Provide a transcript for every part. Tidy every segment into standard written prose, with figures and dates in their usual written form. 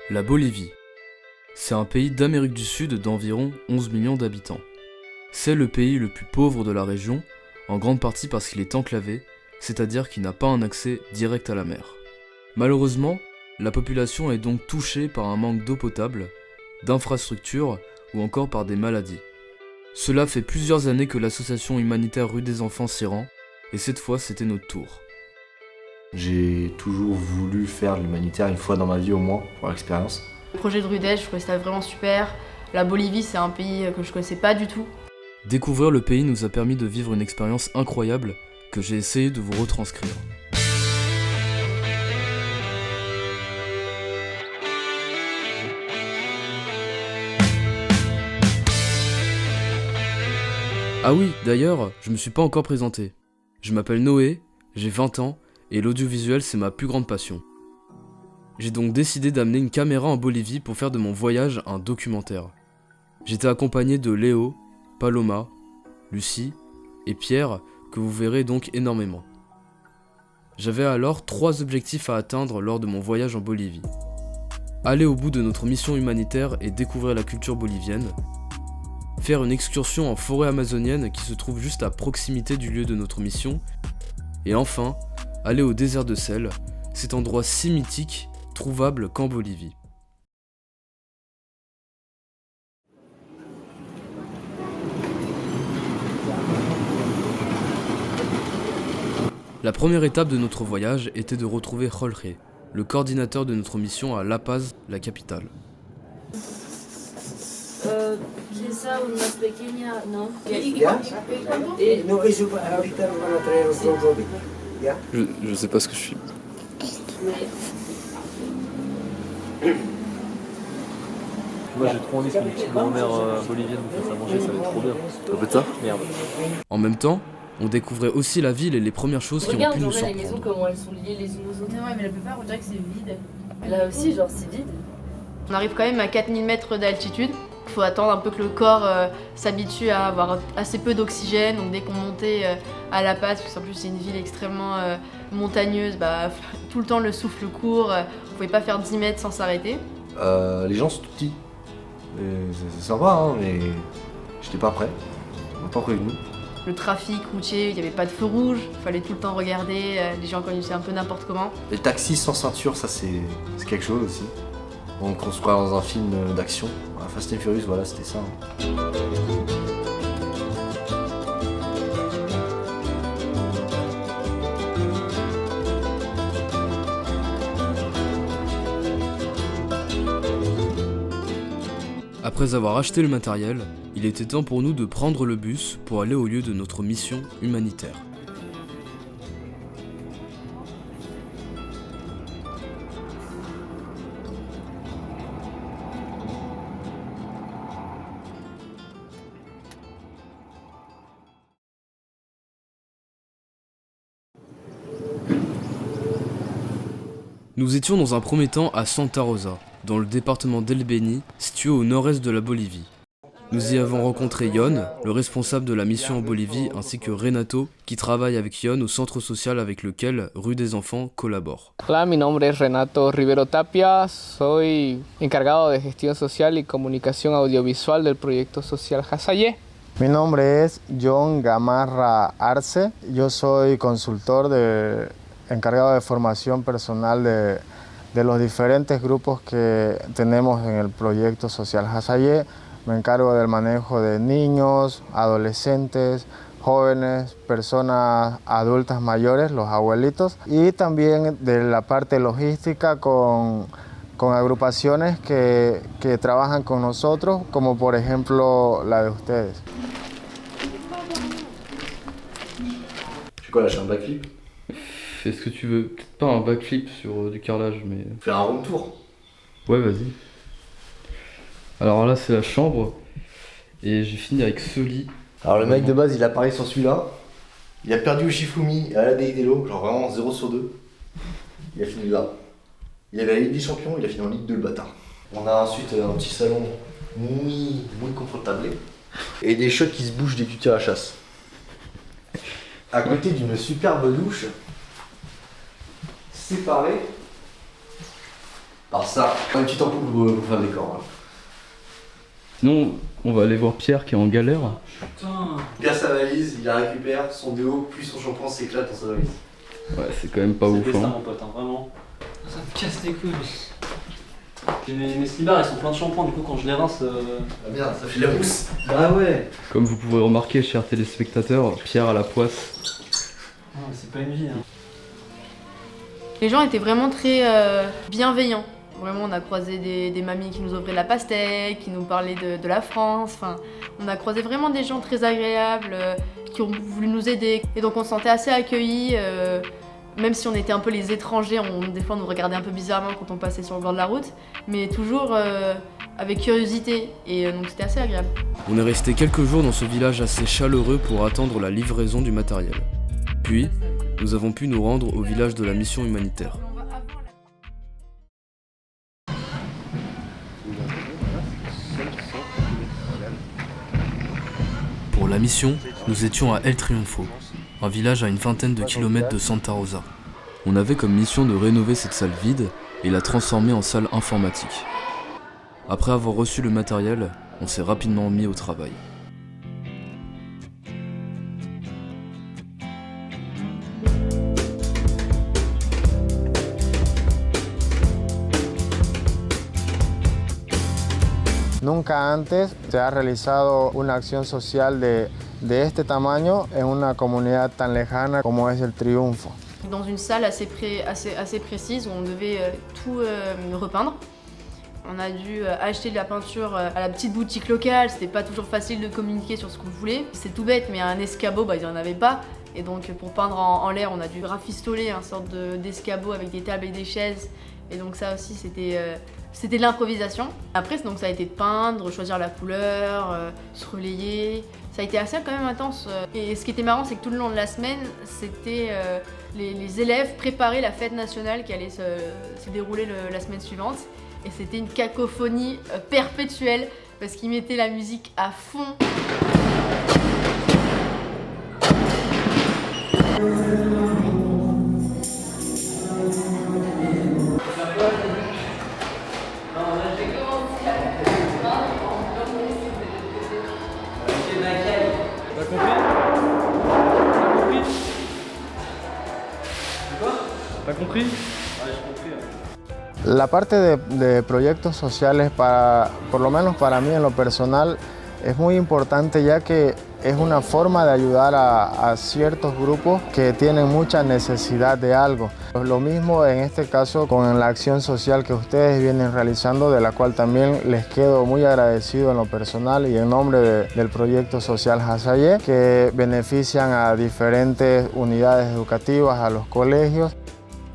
La Bolivie. C'est un pays d'Amérique du Sud d'environ 11 millions d'habitants. C'est le pays le plus pauvre de la région, en grande partie parce qu'il est enclavé, c'est-à-dire qu'il n'a pas un accès direct à la mer. Malheureusement, la population est donc touchée par un manque d'eau potable, d'infrastructures ou encore par des maladies. Cela fait plusieurs années que l'association humanitaire Rue des Enfants s'y rend, et cette fois c'était notre tour. J'ai toujours voulu faire de l'humanitaire une fois dans ma vie au moins, pour l'expérience. Le projet de Rudel, je trouvais ça vraiment super. La Bolivie, c'est un pays que je connaissais pas du tout. Découvrir le pays nous a permis de vivre une expérience incroyable que j'ai essayé de vous retranscrire. Ah oui, d'ailleurs, je me suis pas encore présenté. Je m'appelle Noé, j'ai 20 ans, et l'audiovisuel c'est ma plus grande passion. J'ai donc décidé d'amener une caméra en Bolivie pour faire de mon voyage un documentaire. J'étais accompagné de Léo, Paloma, Lucie et Pierre, que vous verrez donc énormément. J'avais alors 3 objectifs à atteindre lors de mon voyage en Bolivie. Aller au bout de notre mission humanitaire et découvrir la culture bolivienne, faire une excursion en forêt amazonienne qui se trouve juste à proximité du lieu de notre mission, et enfin, aller au désert de sel, cet endroit si mythique, trouvable qu'en Bolivie. La première étape de notre voyage était de retrouver Jorge, le coordinateur de notre mission à La Paz, la capitale. Quizá una pequeña, ¿no? ¿Ya? No, eso ahorita nos van a traer los dos Robin. ¿Ya? Je sais pas ce que je suis. Moi j'ai trop envie que une petite grand-mère bolivienne me fasse à manger, ça va être trop bien. T'as fait ça ? Merde. En même temps, on découvrait aussi la ville et les premières choses qui ont Regarde, pu nous genre là, les maisons, surprendre. comment elles sont liées les unes aux autres. Ouais, mais la plupart, on dirait que c'est vide. Là aussi, genre, c'est vide. On arrive quand même à 4000 mètres d'altitude. Il faut attendre un peu que le corps s'habitue à avoir assez peu d'oxygène. Donc dès qu'on montait à La Paz, parce qu'en plus c'est une ville extrêmement montagneuse, tout le temps le souffle court, on pouvait pas faire 10 mètres sans s'arrêter. Les gens sont tout petits. C'est sympa, hein, mais j'étais pas prêt. On m'a pas prévenu. Le trafic routier, il n'y avait pas de feu rouge, il fallait tout le temps regarder, les gens conduisaient un peu n'importe comment. Les taxis sans ceinture, ça c'est quelque chose aussi. Donc on se croit dans un film d'action. Fast and Furious, voilà, c'était ça. Après avoir acheté le matériel, il était temps pour nous de prendre le bus pour aller au lieu de notre mission humanitaire. Nous étions dans un premier temps à Santa Rosa, dans le département d'El Beni, situé au nord-est de la Bolivie. Nous y avons rencontré Yon, le responsable de la mission en Bolivie, ainsi que Renato, qui travaille avec Yon au centre social avec lequel Rue des Enfants collabore. Hola, mi nombre es Renato Rivero Tapia, soy encargado de gestión social y comunicación audiovisual del proyecto social Hasaye. Mi nombre es John Gamarra Arce, yo soy consultor encargado de formación personal de los diferentes grupos que tenemos en el proyecto social Hasaye. Me encargo del manejo de niños, adolescentes, jóvenes, personas adultas mayores, los abuelitos, y también de la parte logística con agrupaciones que trabajan con nosotros, como por ejemplo la de ustedes. Je fais quoi là, je fais un backflip? Fais ce que tu veux, peut-être pas un backflip sur du carrelage, mais... Faire un round tour. Ouais, vas-y. Alors là, c'est la chambre, et j'ai fini avec ce lit. Alors le mec de base, il a parié sur celui-là. Il a perdu au Shifumi à la Deidelo, genre vraiment 0 sur 2. Il a fini là. Il avait la Ligue des Champions, il a fini en Ligue 2 le bâtard. On a ensuite un petit salon muy confortable. Et des chiottes qui se bougent dès que tu tires la chasse. À côté d'une superbe douche séparée Par ça, une petite ampoule pour faire le décor. Hein. Sinon, on va aller voir Pierre qui est en galère. Pierre sa valise, il la récupère, son déo, puis son shampoing s'éclate dans sa valise. Ouais, c'est quand même pas ouf. C'est ça, Hein. mon pote, hein, vraiment. Ça me casse les couilles. Mes slibards, ils sont pleins de shampoing, du coup, quand je les rince. Ah merde, ça fait de la mousse. Bah ouais. Comme vous pouvez remarquer, chers téléspectateurs, Pierre a la poisse. Non, mais c'est pas une vie. Hein. Les gens étaient vraiment très bienveillants. Vraiment, on a croisé des mamies qui nous offraient de la pastèque, qui nous parlaient de la France. Enfin, on a croisé vraiment des gens très agréables, qui ont voulu nous aider. Et donc on se sentait assez accueillis, même si on était un peu les étrangers, des fois on nous regardait un peu bizarrement quand on passait sur le bord de la route, mais toujours avec curiosité, et donc c'était assez agréable. On est resté quelques jours dans ce village assez chaleureux pour attendre la livraison du matériel. Puis, nous avons pu nous rendre au village de la mission humanitaire. Pour la mission, nous étions à El Triunfo, un village à une vingtaine de kilomètres de Santa Rosa. On avait comme mission de rénover cette salle vide et la transformer en salle informatique. Après avoir reçu le matériel, on s'est rapidement mis au travail. Nunca antes se ha realizado una acción social de este tamaño en una comunidad tan lejana como es el Triunfo. Dans une salle assez précise où on devait tout repeindre. On a dû acheter de la peinture à la petite boutique locale, c'était pas toujours facile de communiquer sur ce qu'on voulait. C'est tout bête, mais un escabeau, ils en avaient pas. Et donc pour peindre en l'air, on a dû rafistoler une sorte d'escabeau avec des tables et des chaises. Et donc ça aussi, c'était de l'improvisation. Après, donc, ça a été de peindre, choisir la couleur, se relayer. Ça a été assez quand même intense. Et ce qui était marrant, c'est que tout le long de la semaine, c'était les élèves préparaient la fête nationale qui allait se dérouler la semaine suivante. Et c'était une cacophonie perpétuelle parce qu'ils mettaient la musique à fond. T'as compris? La parte de proyectos sociales, por lo menos para mí en lo personal, es muy importante ya que es una forma de ayudar a ciertos grupos que tienen mucha necesidad de algo. Lo mismo en este caso con la acción social que ustedes vienen realizando, de la cual también les quedo muy agradecido en lo personal y en nombre del proyecto social Hasaye, que benefician a diferentes unidades educativas, a los colegios.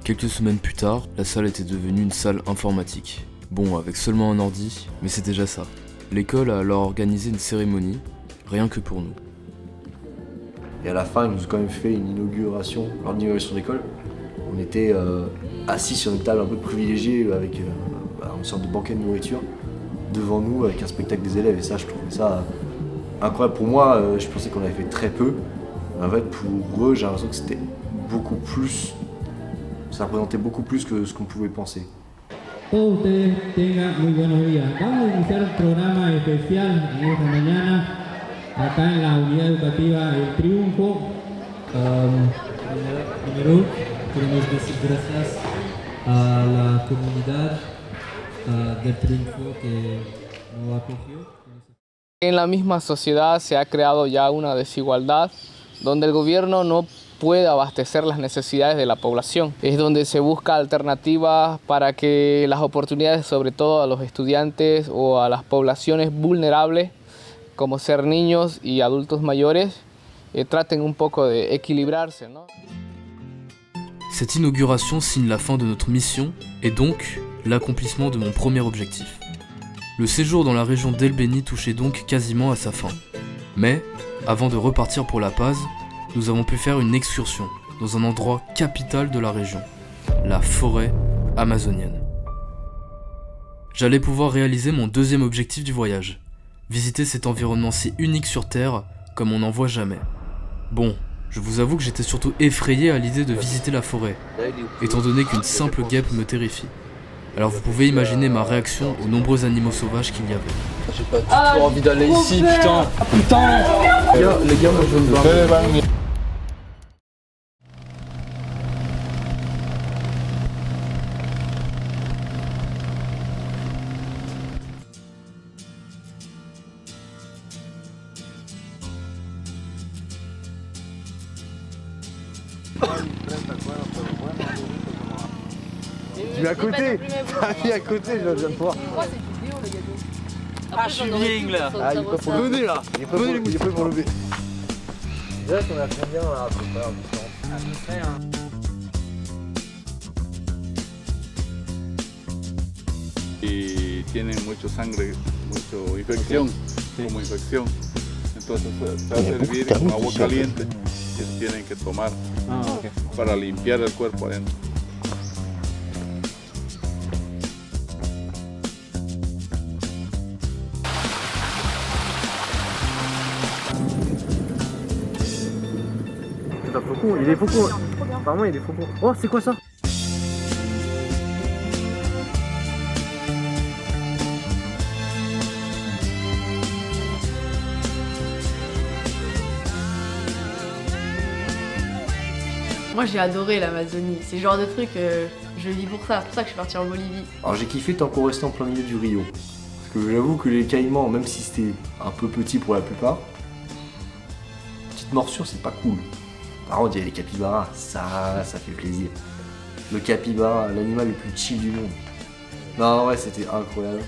Quelques semaines plus tard, la salle était devenue une salle informatique. Bon, avec seulement un ordi, mais c'est déjà ça. L'école a alors organisé une cérémonie, rien que pour nous. Et à la fin, ils nous ont quand même fait une inauguration, lors de l'inauguration de l'école. On était assis sur une table un peu privilégiée avec une sorte de banquet de nourriture devant nous avec un spectacle des élèves. Et ça, je trouvais ça incroyable. Pour moi, je pensais qu'on avait fait très peu. En fait, pour eux, j'ai l'impression que c'était beaucoup plus. Ça représentait beaucoup plus que ce qu'on pouvait penser. Todos ustedes tengan muy buenos días. Vamos a iniciar un programa especial en esta mañana acá en la unidad educativa El Triunfo. Primero queremos decir gracias a la comunidad del Triunfo que nos acogió. En la misma sociedad se ha creado ya una desigualdad donde el gobierno no puede abastecer las necesidades de la población. Es donde se busca alternativas para que las oportunidades, sobre todo a los estudiantes o a las poblaciones vulnerables, como ser niños y adultos mayores, traten un poco de equilibrarse, ¿no? Cette inauguration signe la fin de notre mission et donc l'accomplissement de mon premier objectif. Le séjour dans la région d'El Beni touchait donc quasiment à sa fin. Mais, avant de repartir pour La Paz, nous avons pu faire une excursion dans un endroit capital de la région, la forêt amazonienne. J'allais pouvoir réaliser mon deuxième objectif du voyage, visiter cet environnement si unique sur Terre comme on n'en voit jamais. Bon, je vous avoue que j'étais surtout effrayé à l'idée de visiter la forêt, étant donné qu'une simple guêpe me terrifie. Alors vous pouvez imaginer ma réaction aux nombreux animaux sauvages qu'il y avait. J'ai pas du tout envie d'aller ici, putain. Putain. Les gars, moi je veux me barrer. Tu es à côté. Tu es à côté, je viens de voir. Ah, je suis bien là. Ah, il est pas pour Venez là. Il est pas pour lever. Déjà qu'on a combien là à peu près en distance? Y tienen mucho sangre, mucha infección, como infección. Entonces se va a servir con agua caliente que tienen que tomar para limpiar el cuerpo adentro. C'est un faucon, il est faucon. Apparemment il est faucon. Oh, c'est quoi ça? Moi j'ai adoré l'Amazonie, c'est le genre de truc, je vis pour ça, c'est pour ça que je suis partie en Bolivie. Alors j'ai kiffé tant qu'on restait en plein milieu du Rio. Parce que j'avoue que les caïmans, même si c'était un peu petit pour la plupart, petite morsure c'est pas cool. Par contre il y a les capybaras, ça fait plaisir. Le capybara, l'animal le plus chill du monde. Non ouais c'était incroyable.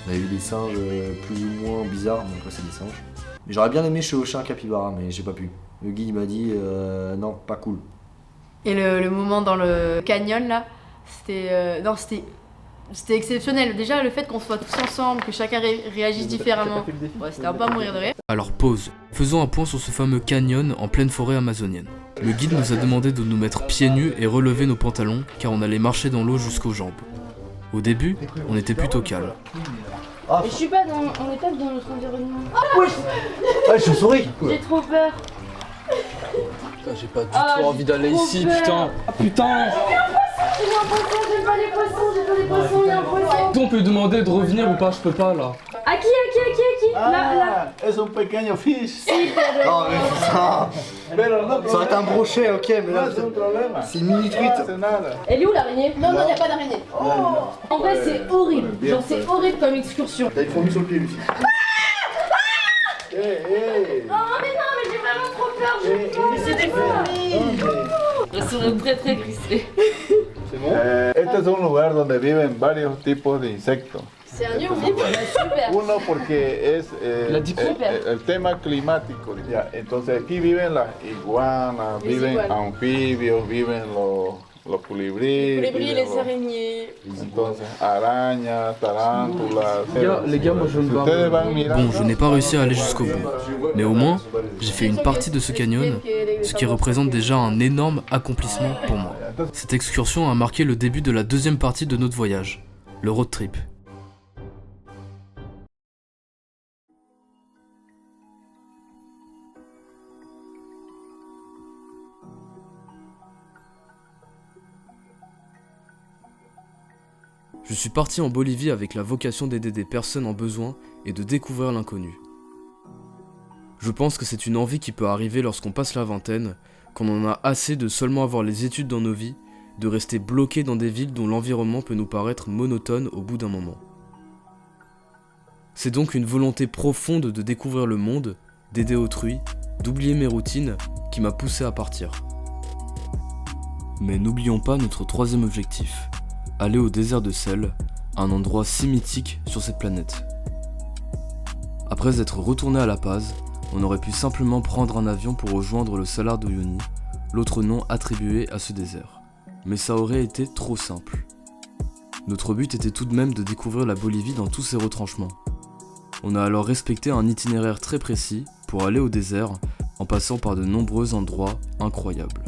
On avait vu des singes plus ou moins bizarres, donc ouais c'est des singes. Mais j'aurais bien aimé chevaucher un capybara mais j'ai pas pu. Le guide m'a dit non pas cool. Et le moment dans le canyon là, c'était exceptionnel. Déjà le fait qu'on soit tous ensemble, que chacun réagisse différemment, ouais, c'était un peu à mourir de rire. Alors pause, faisons un point sur ce fameux canyon en pleine forêt amazonienne. Le guide nous a demandé de nous mettre pieds nus et relever nos pantalons car on allait marcher dans l'eau jusqu'aux jambes. Au début, on était plutôt calme. Mais je suis pas dans. On est pas dans notre environnement. Ouais, je souris. J'ai trop peur. J'ai pas du tout envie d'aller ici, putain. Putain. C'est moi un poisson, j'aime pas les poissons, il y a un poisson. On peut demander de revenir ou pas, je peux pas là. À qui là. Es un pequeño fish. Non mais putain. Ça aurait été un brochet ok mais là c'est une mini truite. Elle est où l'araignée? Non, y a pas d'araignée. En vrai c'est horrible, genre c'est horrible comme excursion. T'as une fourmi sur le pied Lucie. Oh mais non mais j'ai vraiment trop peur, c'est des fourmis. Elles sont très très crispées. Este es un lugar donde viven varios tipos de insectos. C'est un lieu où vivre. Super. Uno porque es el tema climático. Ya, entonces aquí viven las iguanas, viven anfibios, viven los colibríes. Les colibris, les araignées. Entonces arañas, tarántulas. Les gars, moi je veux me barrer. Bon, je n'ai pas réussi à aller jusqu'au bout, mais au moins, j'ai fait une partie de ce canyon, ce qui représente déjà un énorme accomplissement pour moi. Cette excursion a marqué le début de la deuxième partie de notre voyage, le road trip. Je suis parti en Bolivie avec la vocation d'aider des personnes en besoin et de découvrir l'inconnu. Je pense que c'est une envie qui peut arriver lorsqu'on passe la vingtaine, qu'on en a assez de seulement avoir les études dans nos vies, de rester bloqué dans des villes dont l'environnement peut nous paraître monotone au bout d'un moment. C'est donc une volonté profonde de découvrir le monde, d'aider autrui, d'oublier mes routines, qui m'a poussé à partir. Mais n'oublions pas notre troisième objectif. Aller au désert de sel, un endroit si mythique sur cette planète. Après être retourné à La Paz, on aurait pu simplement prendre un avion pour rejoindre le Salar de Uyuni, l'autre nom attribué à ce désert. Mais ça aurait été trop simple. Notre but était tout de même de découvrir la Bolivie dans tous ses retranchements. On a alors respecté un itinéraire très précis pour aller au désert en passant par de nombreux endroits incroyables.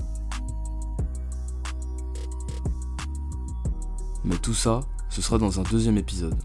Mais tout ça, ce sera dans un deuxième épisode.